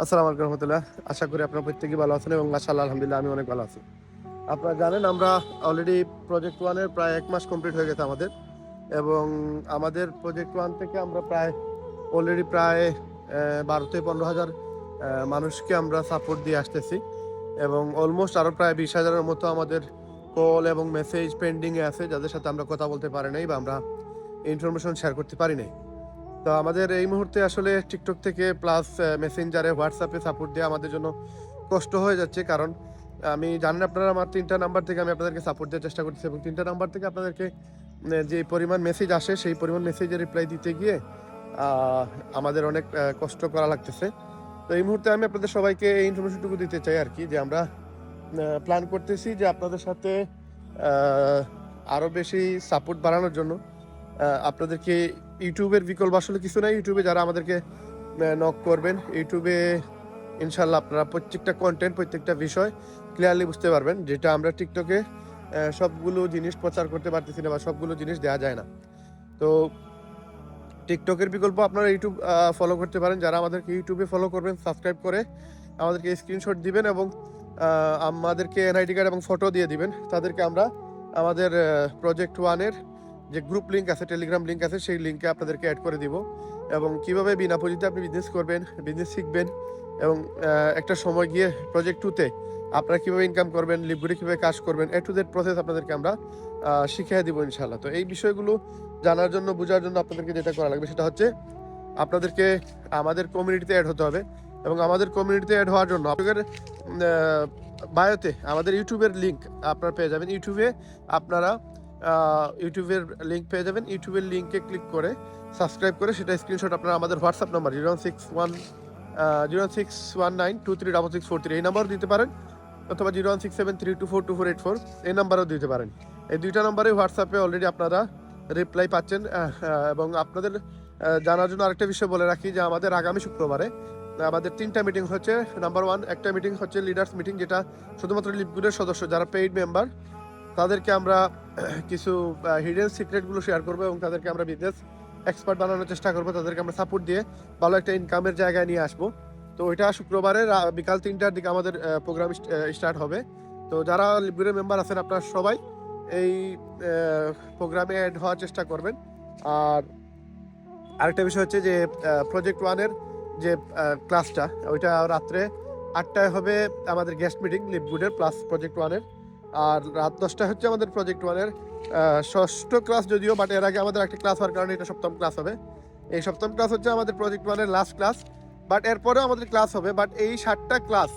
আসসালামু আলাইকুম রহমতুল্লাহ। আশা করি আপনারা প্রত্যেকেই ভালো আছেন এবং মাশাআল্লাহ আলহামদুলিল্লাহ আমি অনেক ভালো আছি। আপনারা জানেন আমরা অলরেডি প্রজেক্ট ওয়ানের প্রায় 1 মাস কমপ্লিট হয়ে গেছে আমাদের, এবং আমাদের প্রজেক্ট ওয়ান থেকে আমরা প্রায় অলরেডি প্রায় 12 থেকে 15 হাজার মানুষকে আমরা সাপোর্ট দিয়ে আসতেছি, এবং অলমোস্ট আরও প্রায় 20 হাজারের মতো আমাদের কল এবং মেসেজ পেন্ডিংয়ে আছে, যাদের সাথে আমরা কথা বলতে পারি নাই বা আমরা ইনফরমেশন শেয়ার করতে পারি নাই। তো আমাদের এই মুহূর্তে আসলে টিকটক থেকে প্লাস মেসেঞ্জারে হোয়াটসঅ্যাপে সাপোর্ট দেওয়া আমাদের জন্য কষ্ট হয়ে যাচ্ছে, কারণ আমি জানেন আপনারা আমার 3টা নাম্বার থেকে আমি আপনাদেরকে সাপোর্ট দেওয়ার চেষ্টা করতেছি, এবং 3টা নাম্বার থেকে আপনাদেরকে যে পরিমাণ মেসেজ আসে সেই পরিমাণ মেসেজের রিপ্লাই দিতে গিয়ে আমাদের অনেক কষ্ট করা লাগতেছে। তো এই মুহূর্তে আমি আপনাদের সবাইকে এই ইনফরমেশনটুকু দিতে চাই আর কি, যে আমরা প্ল্যান করতেছি যে আপনাদের সাথে আরও বেশি সাপোর্ট বাড়ানোর জন্য আপনাদেরকে ইউটিউবের বিকল্প আসলে কিছু নাই। ইউটিউবে যারা আমাদেরকে নক করবেন, ইউটিউবে ইনশাল্লাহ আপনারা প্রত্যেকটা কন্টেন্ট প্রত্যেকটা বিষয় ক্লিয়ারলি বুঝতে পারবেন, যেটা আমরা টিকটকে সবগুলো জিনিস প্রচার করতে পারতেছি না বা সবগুলো জিনিস দেওয়া যায় না। তো টিকটকের বিকল্প আপনারা ইউটিউব ফলো করতে পারেন। যারা আমাদেরকে ইউটিউবে ফলো করবেন, সাবস্ক্রাইব করে আমাদেরকে স্ক্রিনশট দিবেন এবং আমাদেরকে এনআইডি কার্ড এবং ফটো দিয়ে দিবেন, তাদেরকে আমরা আমাদের প্রজেক্ট ওয়ানের যে গ্রুপ লিঙ্ক আছে, টেলিগ্রাম লিঙ্ক আছে, সেই লিঙ্কে আপনাদেরকে অ্যাড করে দিব। এবং কিভাবে বিনা পুঁজিতে আপনি বিজনেস করবেন, বিজনেস শিখবেন, এবং একটা সময় গিয়ে প্রজেক্ট টুতে আপনারা কীভাবে ইনকাম করবেন, লিভগুড়ি কীভাবে কাজ করবেন, টু জেড প্রসেস আপনাদেরকে আমরা শিখিয়ে দিব ইনশাল্লাহ। তো এই বিষয়গুলো জানার জন্য, বোঝার জন্য আপনাদেরকে যেটা করা লাগবে সেটা হচ্ছে আপনাদেরকে আমাদের কমিউনিটিতে অ্যাড হতে হবে, এবং আমাদের কমিউনিটিতে অ্যাড হওয়ার জন্য আপনাদের বায়োতে আমাদের ইউটিউবের লিঙ্ক আপনারা পেয়ে যাবেন। ইউটিউবে আপনারা ইউটিউবের লিঙ্ক পেয়ে যাবেন। ইউটিউবের লিঙ্কে ক্লিক করে সাবস্ক্রাইব করে সেটা স্ক্রিনশট আপনারা আমাদের হোয়াটসঅ্যাপ নাম্বার 06109236643 এই নাম্বারও দিতে পারেন, অথবা 01673242484 এই নাম্বারও দিতে পারেন। এই দুইটা নাম্বারে হোয়াটসঅ্যাপে অলরেডি আপনারা রিপ্লাই পাচ্ছেন। এবং আপনাদের জানার জন্য আরেকটা বিষয় বলে রাখি, যে আমাদের আগামী শুক্রবারে আমাদের 3টা মিটিং হচ্ছে। নাম্বার 1 একটা মিটিং হচ্ছে লিডার্স মিটিং, যেটা শুধুমাত্র লিপগুডের সদস্য যারা পেইড মেম্বার, তাদেরকে আমরা কিছু হিডেন সিক্রেটগুলো শেয়ার করবো এবং তাদেরকে আমরা বিজনেস এক্সপার্ট বানানোর চেষ্টা করবো, তাদেরকে আমরা সাপোর্ট দিয়ে ভালো একটা ইনকামের জায়গায় নিয়ে আসবো। তো ওইটা শুক্রবারে বিকাল 3টার দিকে আমাদের প্রোগ্রাম স্টার্ট হবে। তো যারা লিপগুডের মেম্বার আছেন আপনারা সবাই এই প্রোগ্রামে অ্যাড হওয়ার চেষ্টা করবেন। আর আরেকটা বিষয় হচ্ছে যে প্রজেক্ট ওয়ানের যে ক্লাসটা, ওইটা রাত্রে 8টায় হবে আমাদের গেস্ট মিটিং লিপগুডের প্লাস প্রজেক্ট ওয়ানের, আর রাত 10টায় হচ্ছে আমাদের প্রজেক্ট ওয়ানের ষষ্ঠ ক্লাস যদিও, বাট এর আগে আমাদের একটা ক্লাস হওয়ার কারণে এটা সপ্তম ক্লাস হবে। এই সপ্তম ক্লাস হচ্ছে আমাদের প্রজেক্ট ওয়ানের লাস্ট ক্লাস, বাট এরপরেও আমাদের ক্লাস হবে। বাট এই 7টা ক্লাস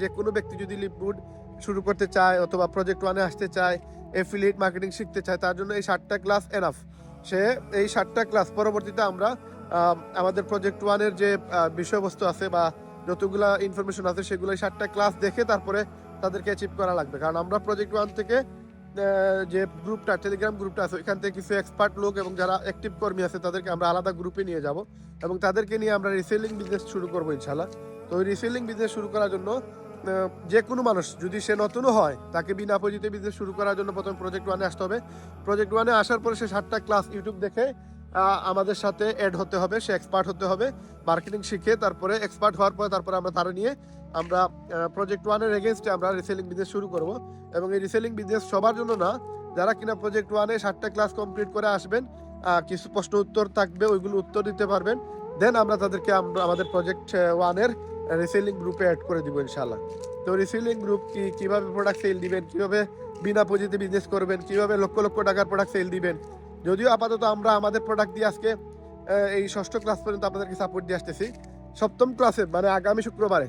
যে কোনো ব্যক্তি যদি লিপগুড শুরু করতে চায় অথবা প্রজেক্ট ওয়ানে আসতে চায়, এফিলিয়েট মার্কেটিং শিখতে চায়, তার জন্য এই 7টা ক্লাস এনাফ। সে এই 7টা ক্লাস পরবর্তীতে আমরা আমাদের প্রজেক্ট ওয়ানের যে বিষয়বস্তু আছে বা যতগুলা ইনফরমেশন আছে সেগুলো 7টা ক্লাস দেখে তারপরে তাদেরকে অ্যাচিভ করা লাগবে। কারণ আমরা প্রজেক্ট ওয়ান থেকে যে গ্রুপটা, টেলিগ্রাম গ্রুপটা আছে, ওইখান থেকে কিছু এক্সপার্ট লোক এবং যারা অ্যাক্টিভ কর্মী আছে তাদেরকে আমরা আলাদা গ্রুপে নিয়ে যাব, এবং তাদেরকে নিয়ে আমরা রিসেলিং বিজনেস শুরু করবো ইনশাল্লাহ। তো ওই রিসেলিং বিজনেস শুরু করার জন্য যে কোনো মানুষ যদি সে নতুনও হয়, তাকে বিনা পুঁজিতে বিজনেস শুরু করার জন্য প্রথমে প্রজেক্ট ওয়ানে আসতে হবে। প্রজেক্ট ওয়ানে আসার পরে সে 7টা ক্লাস ইউটিউব দেখে আমাদের সাথে অ্যাড হতে হবে, সে এক্সপার্ট হতে হবে, মার্কেটিং শিখে তারপরে এক্সপার্ট হওয়ার পরে তারপরে আমরা তারা নিয়ে আমরা প্রজেক্ট ওয়ানের এগেনস্টে আমরা রিসেলিং বিজনেস শুরু করব। এবং এই রিসেলিং বিজনেস সবার জন্য না, যারা কিনা প্রজেক্ট ওয়ানে 7টা ক্লাস কমপ্লিট করে আসবেন, কিছু প্রশ্ন উত্তর থাকবে, ওইগুলো উত্তর দিতে পারবেন, দেন আমরা তাদেরকে আমরা আমাদের প্রজেক্ট ওয়ানের রিসেলিং গ্রুপে অ্যাড করে দিব ইনশাল্লাহ। তো রিসেলিং গ্রুপ কীভাবে প্রোডাক্ট সেল দিবেন, কীভাবে বিনা পুঁজিতে বিজনেস করবেন, কীভাবে লক্ষ লক্ষ টাকার প্রোডাক্ট সেল দিবেন, যদিও আপাতত আমরা আমাদের প্রোডাক্ট দিয়ে আজকে এই ষষ্ঠ ক্লাস পর্যন্ত আপনাদেরকে সাপোর্ট দিয়ে আসতেছি। সপ্তম ক্লাসে মানে আগামী শুক্রবারে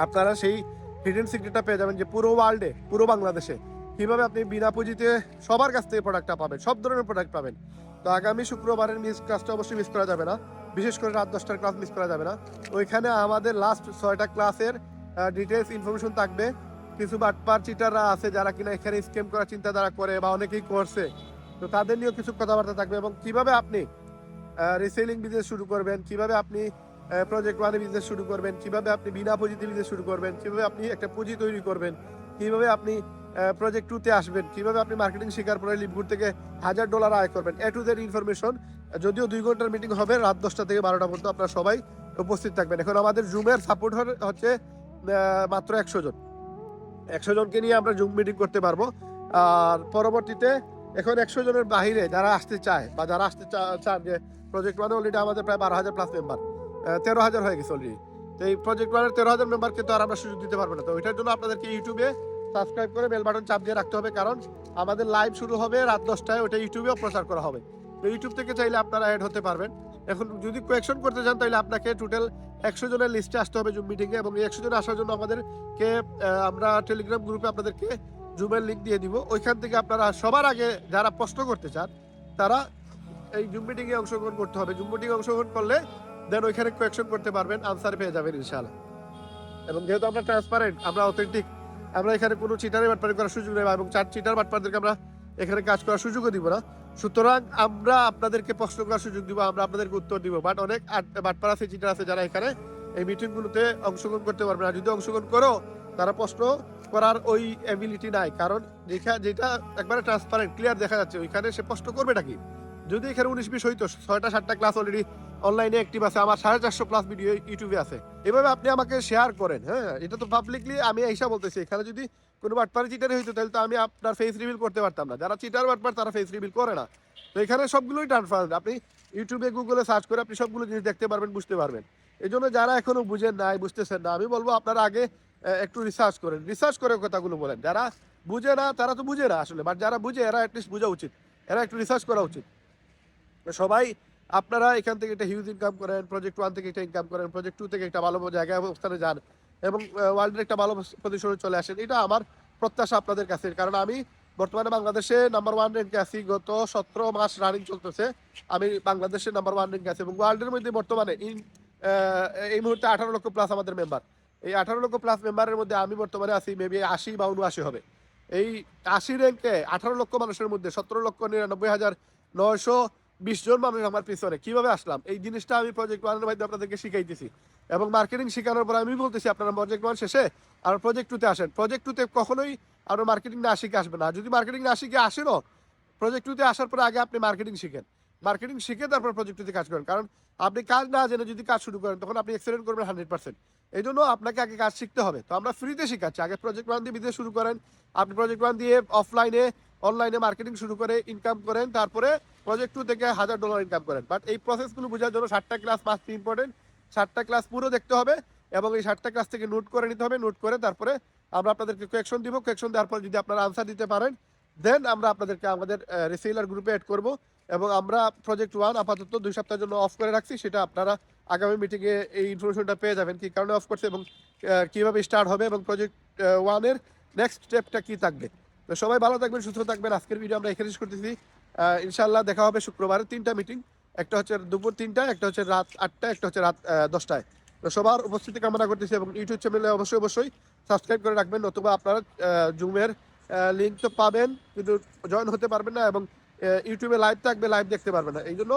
আপনারা সেই হিডেন সিক্রেটটা পেয়ে যাবেন, যে পুরো ওয়ার্ল্ডে, পুরো বাংলাদেশে কীভাবে আপনি বিনা পুঁজিতে সবার কাছ থেকে প্রোডাক্টটা পাবেন, সব ধরনের প্রোডাক্ট পাবেন। তো আগামী শুক্রবারের ক্লাসটা অবশ্যই মিস করা যাবে না, বিশেষ করে রাত 10টার ক্লাস মিস করা যাবে না। ওইখানে আমাদের লাস্ট 6টা ক্লাসের ডিটেলস ইনফরমেশন থাকবে। কিছু বাটপার চিটাররা আছে যারা কিনা এখানে স্ক্যাম করার চিন্তাধারা করে বা অনেকেই করছে, তো তাদের নিয়েও কিছু কথাবার্তা থাকবে, এবং কিভাবে আপনি রিসেলিং বিজনেস শুরু করবেন, কিভাবে আপনি প্রজেক্ট ওয়ানে বিজনেস শুরু করবেন, কিভাবে আপনি বিনা পুঁজিতে বিজনেস শুরু করবেন, কিভাবে আপনি একটা পুঁজি তৈরি করবেন, কিভাবে আপনি প্রজেক্ট টুতে আসবেন, কিভাবে আপনি মার্কেটিং শেখার পরে লিপগুড থেকে $1000 আয় করবেন, টু জেড ইনফরমেশন। যদিও 2 ঘন্টার মিটিং হবে রাত 10টা থেকে 12টা পর্যন্ত, আপনারা সবাই উপস্থিত থাকবেন। এখন আমাদের জুমের সাপোর্ট হচ্ছে মাত্র 100 জন। 100 জনকে নিয়ে আমরা জুম মিটিং করতে পারবো। আর পরবর্তীতে এখন 100 জনের বাহিরে যারা আসতে চায় বা যারা আসতে চান, যে প্রজেক্ট ওয়ানে অলরেডি আমাদের প্রায় 12,000 প্লাস মেম্বার, 13,000 হয়ে গেছে অলরেডি। তো এই প্রজেক্ট ওয়ানের 13,000 মেম্বারকে তো আর আমরা সুযোগ দিতে পারবো না। তো ওইটার জন্য আপনাদেরকে ইউটিউবে সাবস্ক্রাইব করে বেল বাটন চাপ দিয়ে রাখতে হবে, কারণ আমাদের লাইভ শুরু হবে রাত 10টায়, ওইটা ইউটিউবেও প্রচার করা হবে। তো ইউটিউব থেকে চাইলে আপনারা অ্যাড হতে পারবেন। এখন যদি কোয়েকশন করতে চান তাহলে আপনাকে টোটাল 100 জনের লিস্টে আসতে হবে জুম মিটিংয়ে, এবং এই 100 জন আসার জন্য আমাদেরকে আমরা টেলিগ্রাম গ্রুপে আপনাদেরকে জুমের লিঙ্ক দিয়ে দিব। ওইখান থেকে আপনারা সবার আগে যারা প্রশ্ন করতে চান তারা এই জুম মিটিংয়ে অংশগ্রহণ করতে হবে। জুম মিটিংয়ে অংশগ্রহণ করলে দেন ওইখানে কোয়েকশন করতে পারবেন, আনসার পেয়ে যাবেন ইনশাআল্লাহ। এবং যেহেতু আমরা ট্রান্সপারেন্ট, আমরা অথেন্টিক, আমরা এখানে কোনো চিটারি বাটপারি করার সুযোগ নেই, এবং চিটার বাটপারদেরকে আমরা এখানে কাজ করার সুযোগও দিব না। সুতরাং আমরা আপনাদেরকে প্রশ্ন করার সুযোগ দিব, আমরা আপনাদেরকে উত্তর দিব। বাট অনেক বাটপার আছে, চিটার আছে, যারা এখানে এই মিটিংগুলোতে অংশগ্রহণ করতে পারবে না। যদি অংশগ্রহণ করো, তারা প্রশ্ন করার ওই অ্যাবিলিটি নাই, কারণ যেটা একবারে ট্রান্সপারেন্ট ক্লিয়ার দেখা যাচ্ছে ওইখানে সে প্রশ্ন করবেটা কি। যদি এখানে 19-20 হইতো, 6টা-7টা ক্লাস অলরেডি অনলাইনে অ্যাক্টিভ আছে, আমার 450 প্লাস ভিডিও ইউটিউবে আছে। এভাবে আপনি আমাকে শেয়ার করেন। হ্যাঁ, এটা তো পাবলিকলি আমি এইসা বলতেছি। এখানে যদি কোনো বাটপারি চিটারি হইতো তাহলে তো আমি আপনার ফেস রিভিল করতে পারতাম না। যারা চিটার বাটপার তারা ফেস রিভিল করে না। তো এখানে সবগুলোই ট্রান্সপারেন্ট। আপনি ইউটিউবে গুগলে সার্চ করে আপনি সবগুলো জিনিস দেখতে পারবেন, বুঝতে পারবেন। এই জন্য যারা এখনো বুঝেন নাই, বুঝতেছেন না, আমি বলবো আপনারা আগে একটু রিসার্চ করেন, রিসার্চ করে কথাগুলো বলেন। যারা বুঝে না তারা তো বুঝে না আসলে, বাট যারা বুঝে এরা অ্যাটলিস্ট বোঝা উচিত, এরা একটু রিসার্চ করা উচিত। সবাই আপনারা এখান থেকে একটা হিউজ ইনকাম করেন, প্রজেক্ট 1 থেকে একটা ইনকাম করেন, প্রজেক্ট 2 থেকে একটা ভালো জায়গায় অবস্থানে যান, এবং ওয়ার্ল্ডের একটা ভালো পজিশনে চলে আসেন। এটা আমার প্রত্যাশা আপনাদের কাছে, কারণ আমি বর্তমানে বাংলাদেশে নাম্বার 1 র্যাঙ্কে আছি। গত 17 মাস রানিং চলতেছে, আমি বাংলাদেশে নাম্বার 1 র্যাঙ্কে আছি, এবং ওয়ার্ল্ডের মধ্যে বর্তমানে এই মুহূর্তে 18 লক্ষ প্লাস আমাদের মেম্বার। এই 18 লক্ষ প্লাস মেম্বারের মধ্যে আমি বর্তমানে আছি মেবি 80 বা 79 হবে। এই 80 র্যাঙ্কে 18 লক্ষ মানুষের মধ্যে 17,99,920 জন মানুষ আমার পিছনে। কিভাবে আসলাম এই জিনিসটা আমি প্রজেক্ট 1 এর মাধ্যমে আপনাদেরকে শিখাইতেছি, এবং মার্কেটিং শেখানোর পর আমি বলতেছি আপনারা প্রজেক্ট 1 শেষে আর প্রজেক্ট 2 তে আসেন। প্রজেক্ট 2 তে কখনোই আপনার মার্কেটিং না শিখে আসবে না। যদি মার্কেটিং না শিখে আসেনও, প্রজেক্ট 2 তে আসার পরে আগে আপনি মার্কেটিং শিখেন, মার্কেটিং শিখে তারপর প্রজেক্ট 2 তে কাজ করেন। কারণ আপনি কাজ না জেনে যদি কাজ শুরু করেন তখন আপনি এক্সেলেন্ট করবেন 100%। এই জন্য আপনাকে আগে কাজ শিখতে হবে। তো আমরা ফ্রিতে শিখাচ্ছি। আগে প্রজেক্ট 1 দিয়ে বিজনেস শুরু করেন, আপনি প্রজেক্ট 1 দিয়ে অফলাইনে অনলাইনে মার্কেটিং শুরু করে ইনকাম করেন, তারপরে প্রজেক্ট 2 থেকে $1,000 ইনকাম করেন। বাট এই প্রসেসগুলো বোঝার জন্য 7টা ক্লাস মাস্ট ইম্পর্টেন্ট। 7টা ক্লাস পুরো দেখতে হবে, এবং এই 7টা ক্লাস থেকে নোট করে নিতে হবে। নোট করে তারপরে আমরা আপনাদেরকে কোয়েকশন দিব। কোয়েকশন দেওয়ার পর যদি আপনারা আনসার দিতে পারেন, দেন আমরা আপনাদেরকে আমাদের রিসেলার গ্রুপে অ্যাড করব। এবং আমরা প্রজেক্ট 1 আপাতত 2 সপ্তাহের জন্য অফ করে রাখছি, সেটা আপনারা আগামী মিটিংয়ে এই ইনফরমেশনটা পেয়ে যাবেন, কি কারণে অফ করছে এবং কীভাবে স্টার্ট হবে, এবং প্রজেক্ট 1 এর নেক্সট স্টেপটা কী থাকবে। তো সবাই ভালো থাকবেন, সুস্থ থাকবেন। আজকের ভিডিও আমরা এখানে শেষ করতেছি। ইনশাআল্লাহ দেখা হবে শুক্রবারে 3টা মিটিং, একটা হচ্ছে দুপুর 3টায়, একটা হচ্ছে রাত 8টায়, একটা হচ্ছে রাত 10টায়। তো সবার উপস্থিতি কামনা করতেছি, এবং ইউটিউব চ্যানেলে অবশ্যই সাবস্ক্রাইব করে রাখবেন, নতুবা আপনারা জুমের লিঙ্ক তো পাবেন কিন্তু জয়েন হতে পারবেন না, এবং ইউটিউবে লাইভ থাকবে, লাইভ দেখতে পারবেন না। এই জন্য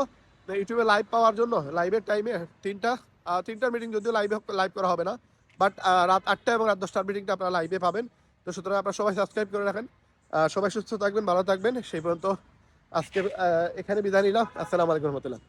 ইউটিউবে লাইভ পাওয়ার জন্য লাইভের টাইমে তিনটার মিটিং যদিও লাইভ করা হবে না, বাট রাত 8টা এবং রাত 10টার মিটিংটা আপনারা লাইভে পাবেন। তো সুতরাং আপনারা সবাই সাবস্ক্রাইব করে রাখেন। সবাই সুস্থ থাকবেন, ভালো থাকবেন। সেই পর্যন্ত আজকে এখানে বিদায় নিলাম। আসসালামু আলাইকুম রহমতুল্লাহ।